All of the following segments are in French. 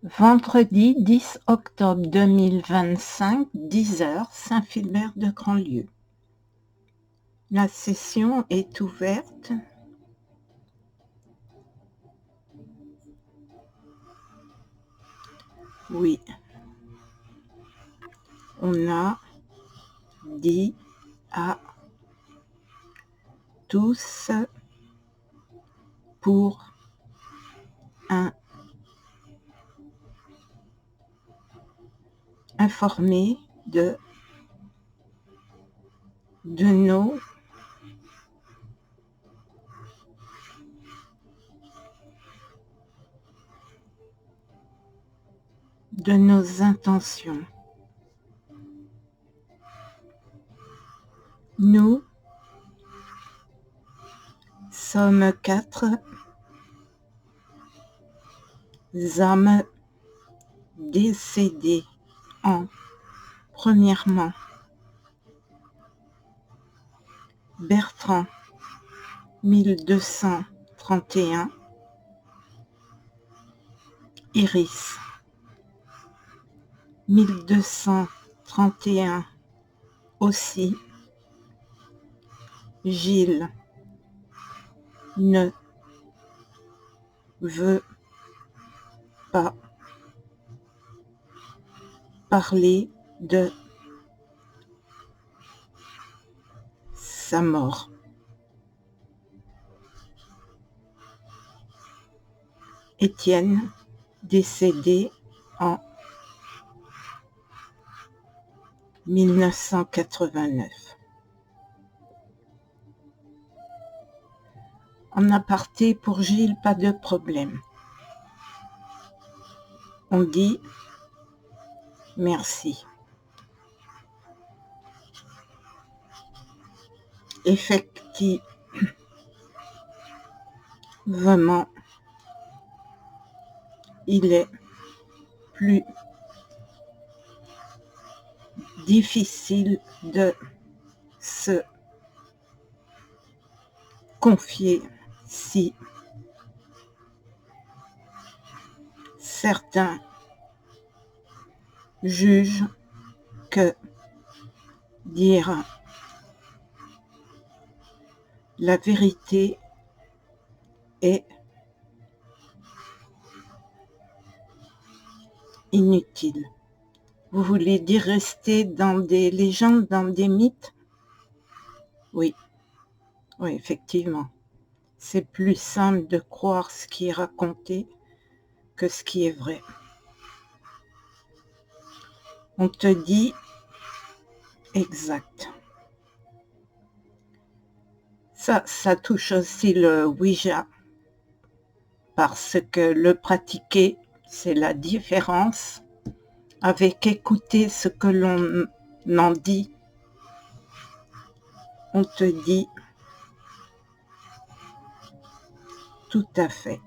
Vendredi 10 octobre 2025, 10 heures, Saint-Philbert de Grandlieu. La session est ouverte. Oui. On a dit à tous pour informer de nos intentions. Nous sommes 4 âmes décédées en, premièrement, Bertrand 1231, Iris 1231 aussi, Gilles ne veut pas parler de sa mort. Étienne, décédé en 1989. En aparté, pour Gilles, pas de problème. On dit merci. Effectivement, il est plus difficile de se confier si certains jugent que dire la vérité est inutile. Vous voulez dire rester dans des légendes, dans des mythes? Oui, effectivement. C'est plus simple de croire ce qui est raconté que ce qui est vrai. On te dit exact. Ça touche aussi le Ouija, parce que le pratiquer, c'est la différence avec écouter ce que l'on en dit. On te dit tout à fait.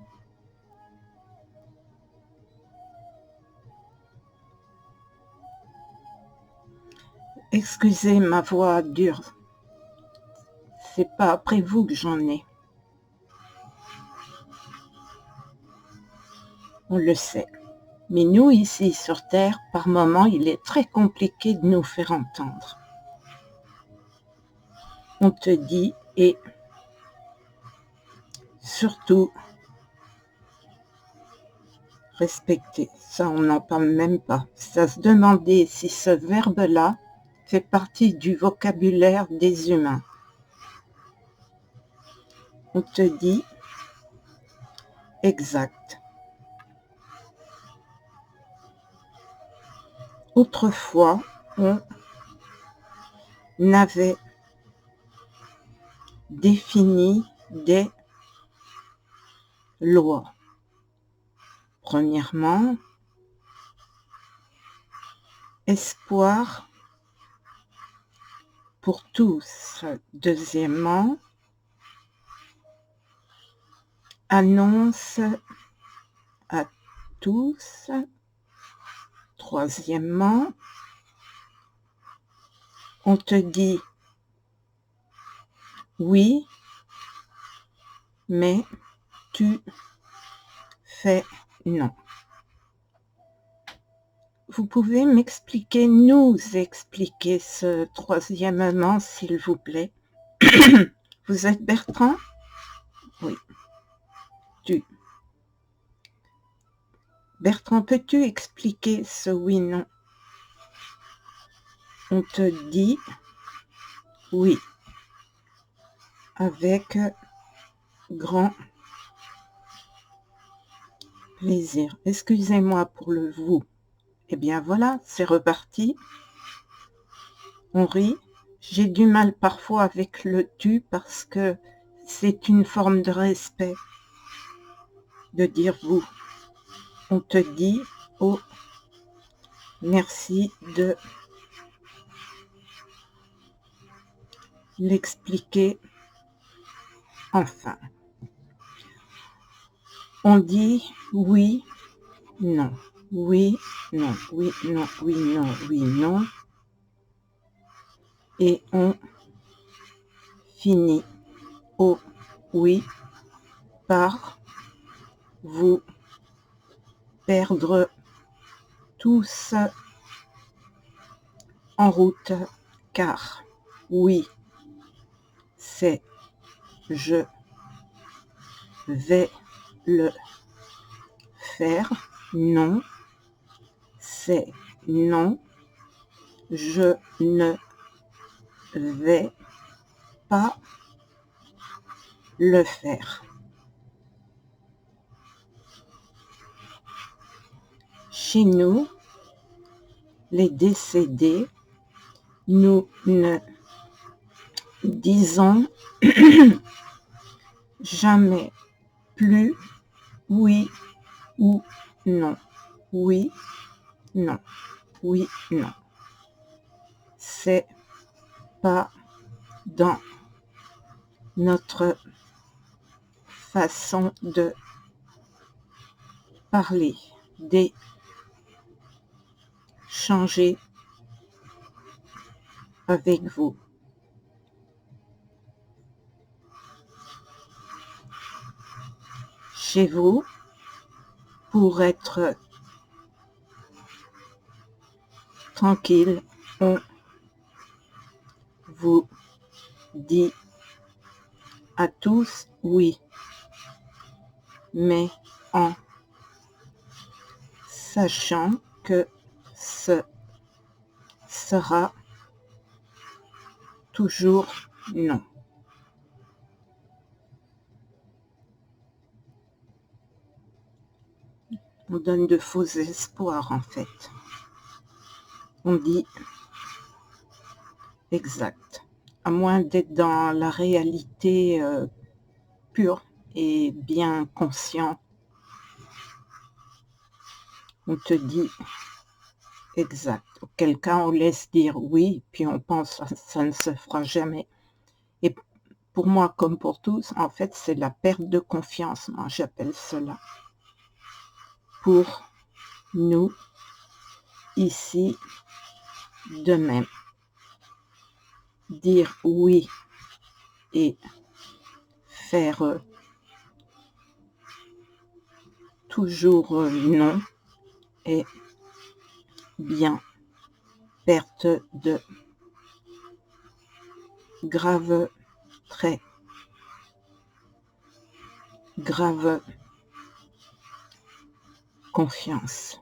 Excusez ma voix dure. C'est pas après vous que j'en ai. On le sait. Mais nous, ici sur Terre, par moments, il est très compliqué de nous faire entendre. On te dit, et surtout, respecter. Ça, on n'en parle même pas. C'est à se demander si ce verbe-là fait partie du vocabulaire des humains. On te dit exact. Autrefois, on avait défini des lois. Premièrement, espoir pour tous. Deuxièmement, annonce à tous. Troisièmement, on te dit oui, mais tu fais non. vous pouvez nous expliquer ce troisièmement, s'il vous plaît? Vous êtes Bertrand? Oui. Bertrand, peux-tu expliquer ce oui-non? On te dit oui avec grand plaisir. Excusez-moi pour le vous. Eh bien voilà, c'est reparti. On rit. J'ai du mal parfois avec le tu parce que c'est une forme de respect de dire vous. On te dit oh, merci de l'expliquer enfin. On dit oui, non, oui, non, oui, non, oui, non, oui, non. Et on finit au oui par vous perdre tous en route, car oui, c'est je vais le faire, non, c'est non, je ne vais pas le faire. Chez nous, les décédés, nous ne disons jamais plus oui ou non. Oui, non. Oui, non. C'est pas dans notre façon de parler, d'échanger avec vous. Chez vous, pour être tranquille, on vous dit à tous oui, mais en sachant que ce sera toujours non. On donne de faux espoirs en fait. On dit exact, à moins d'être dans la réalité pure et bien conscient. On te dit exact, auquel cas on laisse dire oui, puis on pense que ça ne se fera jamais. Et pour moi, comme pour tous, en fait, c'est la perte de confiance, moi j'appelle cela. Pour nous, ici, de même. Dire oui et faire toujours non est bien perte de grave, très grave confiance.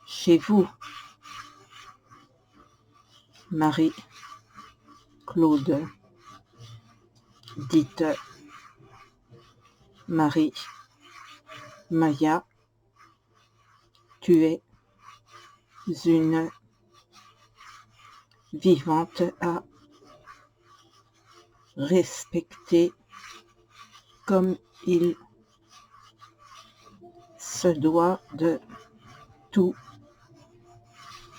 Chez vous, Marie-Claude, dites Marie-Maya, tu es une vivante à respecter comme il se doit de tout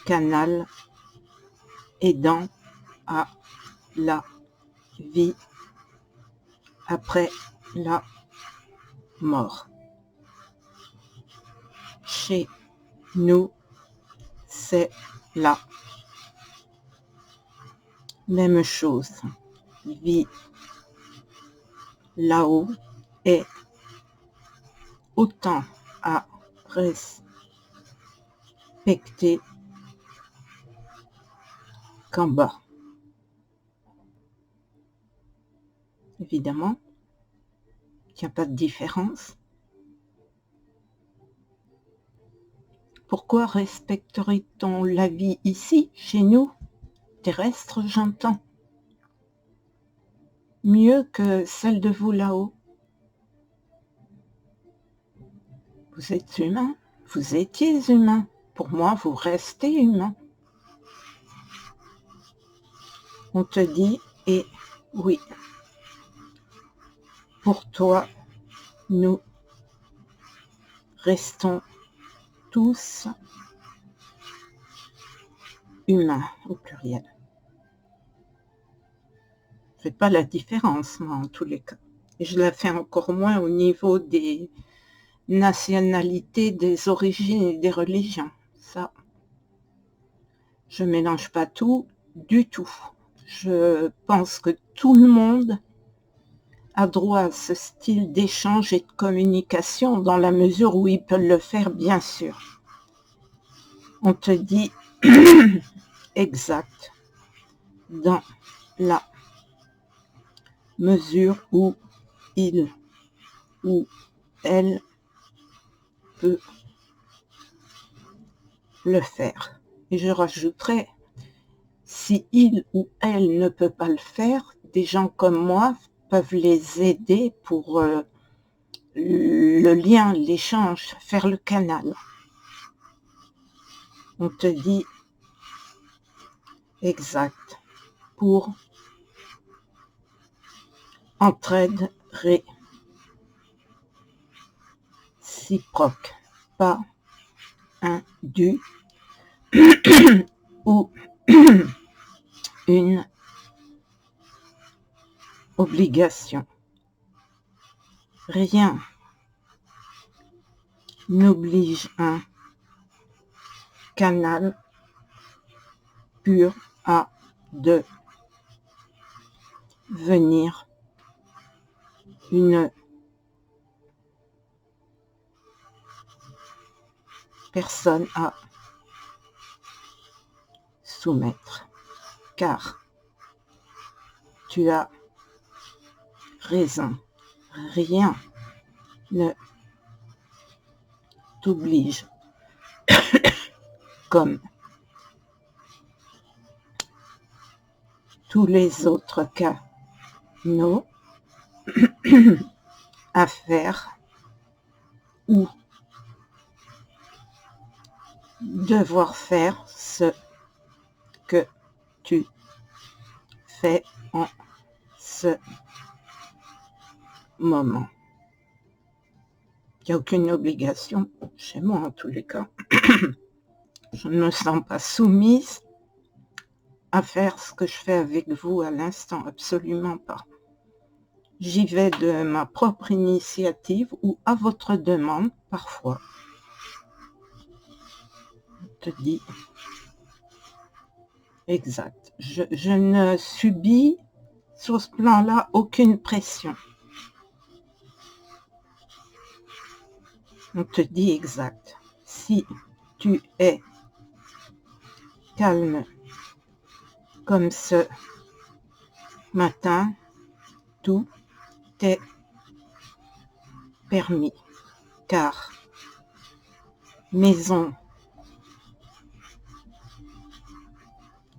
canal aidant à la vie après la mort. Chez nous, c'est la même chose. Vie là-haut est autant à respecter qu'en bas. Évidemment, il n'y a pas de différence. Pourquoi respecterait-on la vie ici, chez nous, terrestre, j'entends, mieux que celle de vous là-haut? Vous êtes humain, vous étiez humain. Pour moi, vous restez humain. On te dit, et oui, pour toi, nous restons tous humains au pluriel. Je ne fais pas la différence, moi, en tous les cas. Et je la fais encore moins au niveau des nationalités, des origines et des religions. Ça, je mélange pas tout du tout. Je pense que tout le monde a droit à ce style d'échange et de communication dans la mesure où il peut le faire, bien sûr. On te dit exact dans la mesure où il ou elle peut le faire. Et je rajouterai, si il ou elle ne peut pas le faire, des gens comme moi peuvent les aider pour le lien, l'échange, faire le canal. On te dit exact pour entraide réciproque, pas un dû ou une obligation. Rien n'oblige un canal pur à devenir une personne à soumettre, car tu as raison, rien ne t'oblige comme tous les autres cas, non, à faire ou devoir faire ce que tu fais en ce moment. Il n'y a aucune obligation chez moi en tous les cas. Je ne me sens pas soumise à faire ce que je fais avec vous à l'instant, absolument pas. J'y vais de ma propre initiative ou à votre demande parfois. Je te dis exact. Je ne subis sur ce plan-là aucune pression. On te dit exact. Si tu es calme comme ce matin, tout est permis, car maison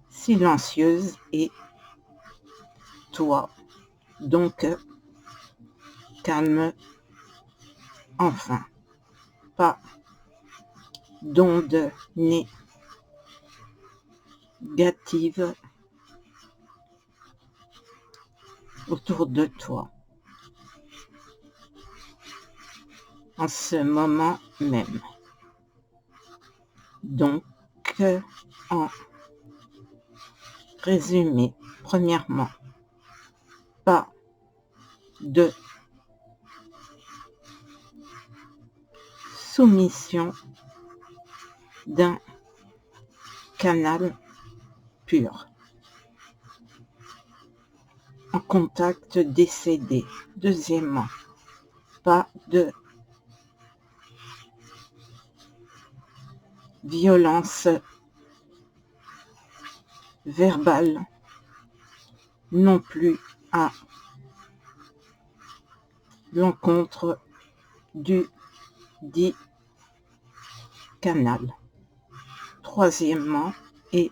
silencieuse et toi, donc calme enfin, pas d'onde négative autour de toi en ce moment même. Donc, en résumé, premièrement, pas de soumission d'un canal pur en contact décédé. Deuxièmement, pas de violence verbale non plus à l'encontre du dit canal. Troisièmement, et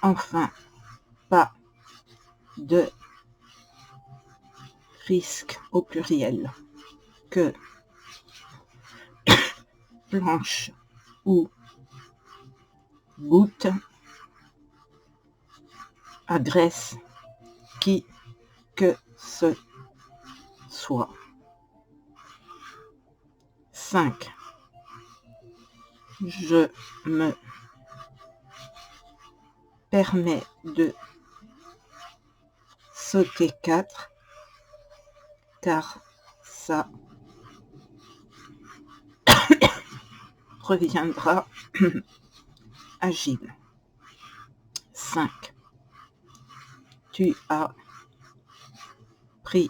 enfin, pas de risque au pluriel que planche ou goutte agresse qui que ce soit. 5. Je me permets de sauter 4 car ça reviendra agile. 5. Tu as pris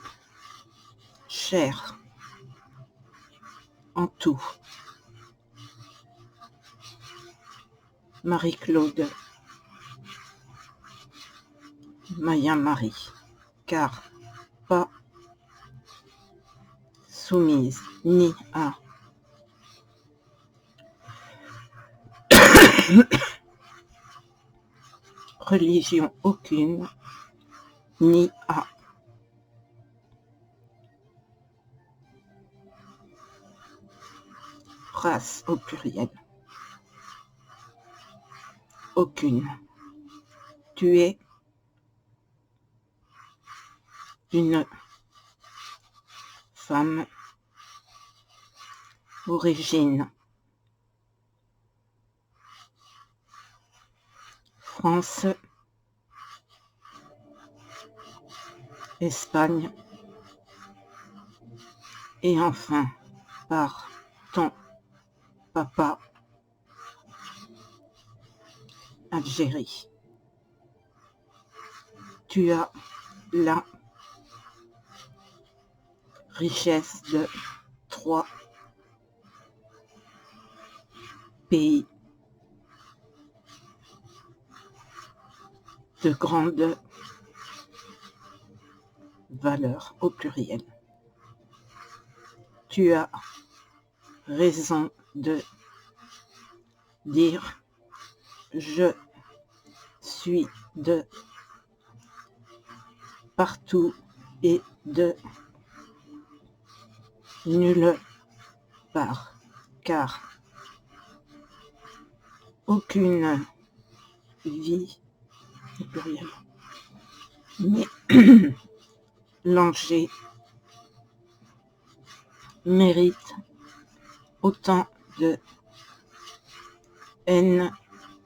cher en tout. Marie-Claude Maya-Marie, car pas soumise ni à religion aucune, ni à race au pluriel. Aucune. Tu es une femme origine France, Espagne et enfin par ton papa Algérie. Tu as la richesse de 3 pays de grande valeur au pluriel. Tu as raison de dire je suis de partout et de nulle part, car aucune vie au pluriel, mais l'Angers mérite autant de haine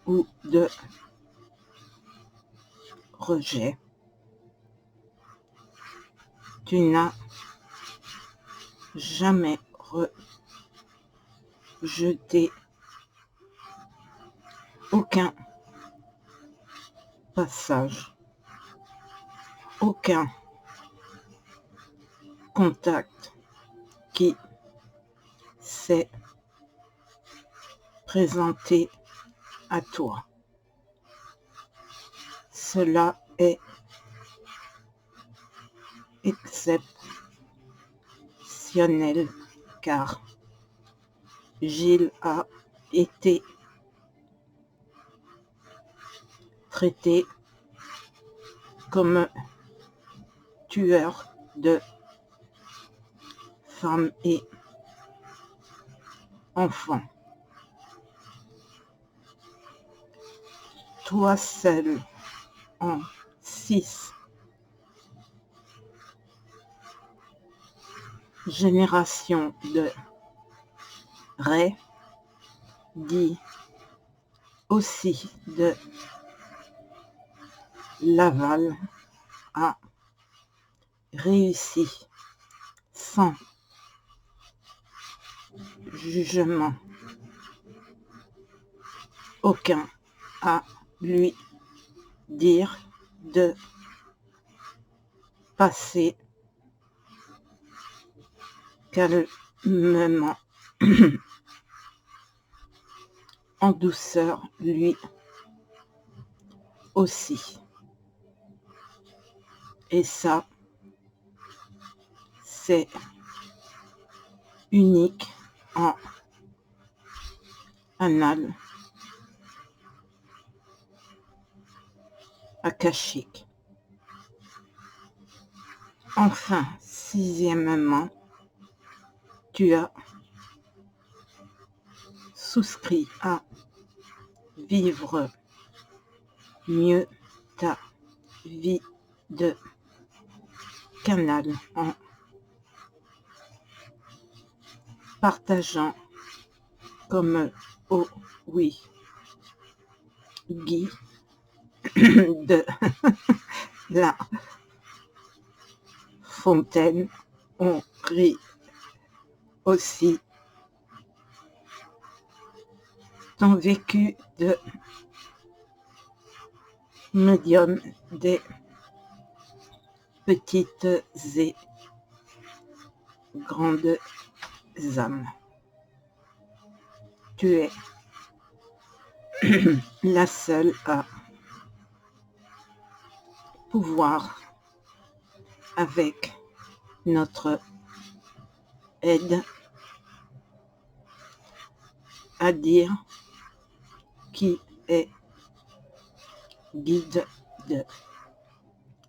ou de rejet. Tu n'as jamais rejeté aucun passage, aucun contact qui s'est présenté à toi. Cela est exceptionnel car Gilles a été traité comme tueur de femmes et enfants. Toi seul, en 6 générations de Ray, dit aussi de Laval, a réussi sans jugement aucun à lui dire de passer calmement en douceur, lui aussi. Et ça, c'est unique en annales akashiques. Enfin, sixièmement, tu as souscrit à vivre mieux ta vie de canal en partageant comme oh oui Guy de la Fontaine, on rit aussi ton vécu de médium des petites et grandes âmes. Tu es la seule à pouvoir, avec notre aide, à dire qui est guide de.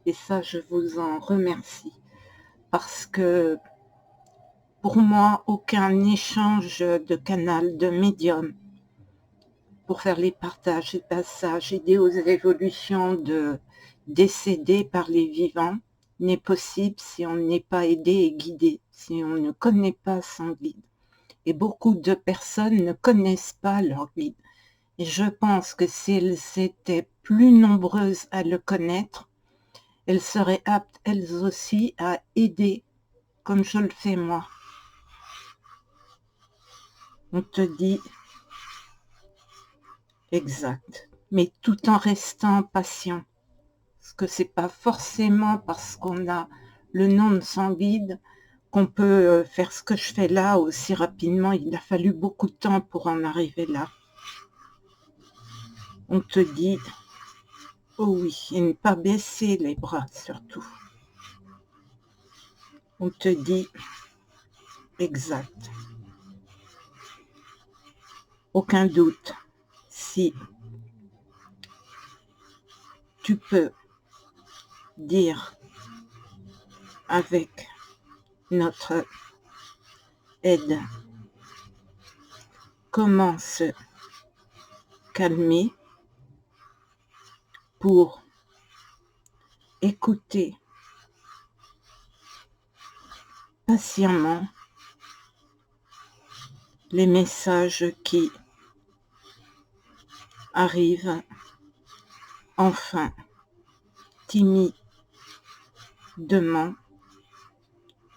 Et ça, je vous en remercie parce que pour moi, aucun échange de canal, de médium, pour faire les partages, les passages, aider aux évolutions de décédés par les vivants, n'est possible si on n'est pas aidé et guidé, si on ne connaît pas son guide. Et beaucoup de personnes ne connaissent pas leur guide. Et je pense que si elles étaient plus nombreuses à le connaître, elles seraient aptes elles aussi à aider, comme je le fais moi. On te dit exact, mais tout en restant patient. Parce que c'est pas forcément parce qu'on a le nom de son guide qu'on peut faire ce que je fais là aussi rapidement. Il a fallu beaucoup de temps pour en arriver là. On te dit, oh oui, et ne pas baisser les bras surtout. On te dit, exact. Aucun doute, si tu peux dire avec notre aide comment se calmer pour écouter patiemment les messages qui arrivent enfin timidement.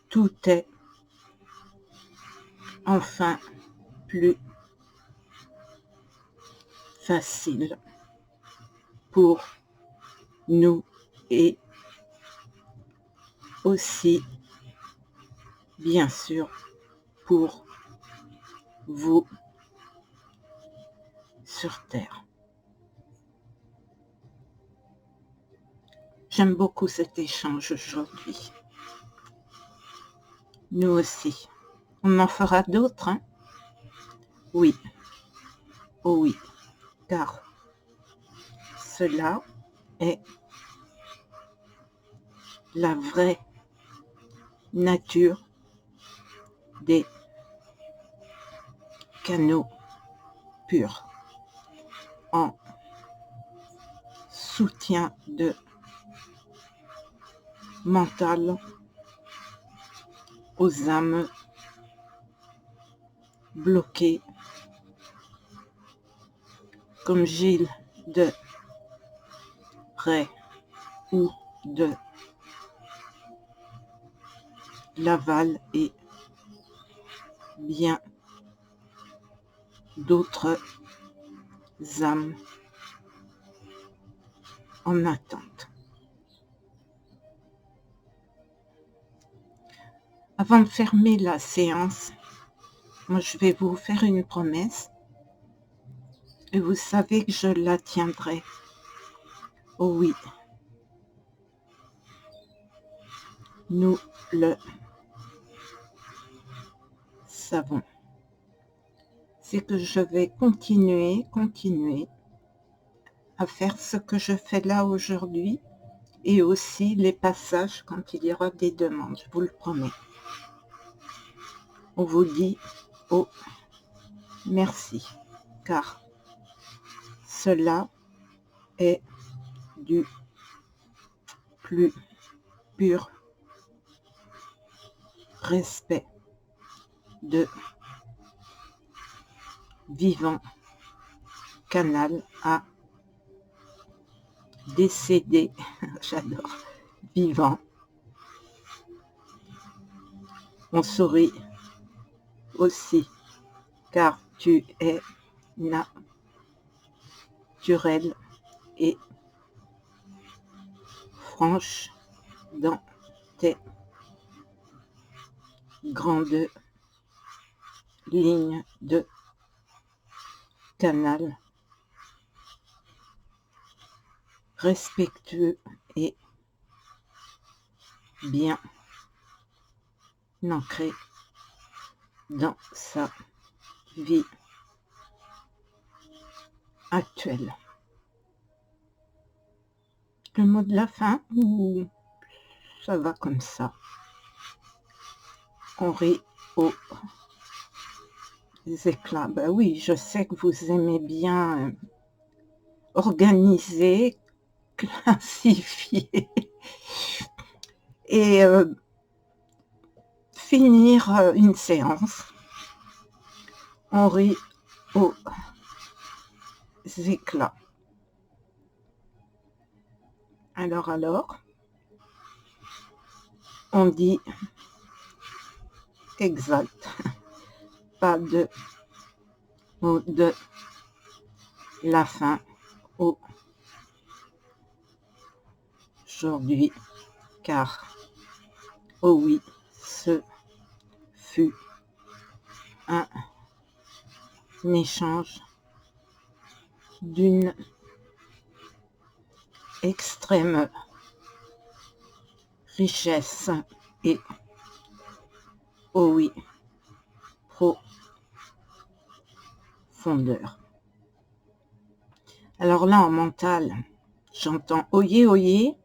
Tout est enfin plus facile pour nous et aussi, bien sûr, pour vous sur Terre. J'aime beaucoup cet échange aujourd'hui. Nous aussi. On en fera d'autres, hein? Oui. Oh oui. Car cela est la vraie nature des canaux purs en soutien de mental aux âmes bloquées comme Gilles de Rais ou de Laval et bien d'autres âmes en attente. Avant de fermer la séance, moi je vais vous faire une promesse. Et vous savez que je la tiendrai. Oh oui. Nous le savons. C'est que je vais continuer à faire ce que je fais là aujourd'hui et aussi les passages quand il y aura des demandes, je vous le promets. On vous dit oh merci, car cela est du plus pur respect de Vivant Canal à décédé, j'adore, vivant. On sourit aussi, car tu es naturel et franche dans tes grandes lignes de canal, respectueux et bien ancré dans sa vie actuelle. Le mot de la fin, ou ça va comme ça? On rit aux éclats. Ben oui, je sais que vous aimez bien organiser, classifier et finir une séance. On rit aux éclats. Alors, on dit exact. Pas de mot de la fin aujourd'hui, car, oh oui, ce fut un échange d'une extrême richesse et, oh oui, profondeur. Alors là, en mental, j'entends oyez, oyez,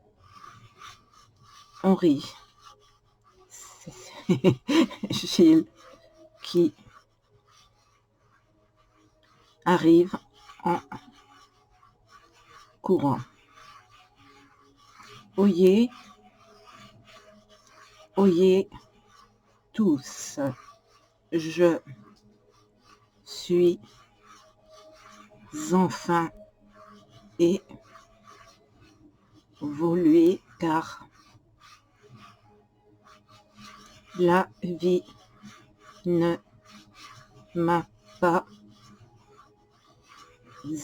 on rit. C'est Gilles qui arrive en courant. Oyez, oyez tous, je suis enfin évolué, car la vie ne m'a pas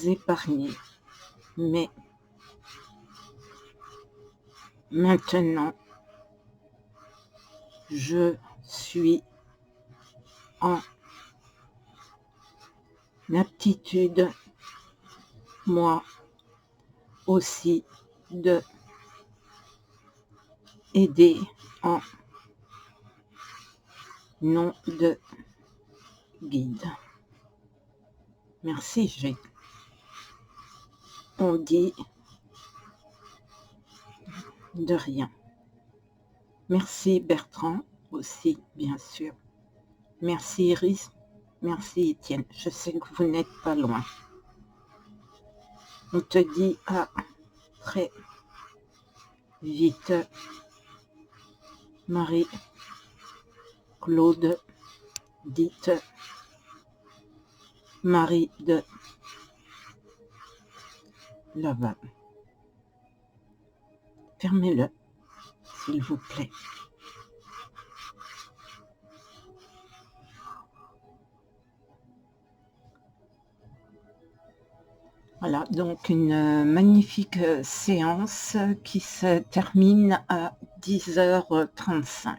épargné, mais maintenant je suis en aptitude, moi aussi, de aider en nom de guide. Merci, G. On dit de rien. Merci Bertrand aussi, bien sûr. Merci Iris. Merci Étienne. Je sais que vous n'êtes pas loin. On te dit à très vite. Marie-Claude, dite Marie de Laval. Fermez-le, s'il vous plaît. Voilà, donc une magnifique séance qui se termine à 10h35.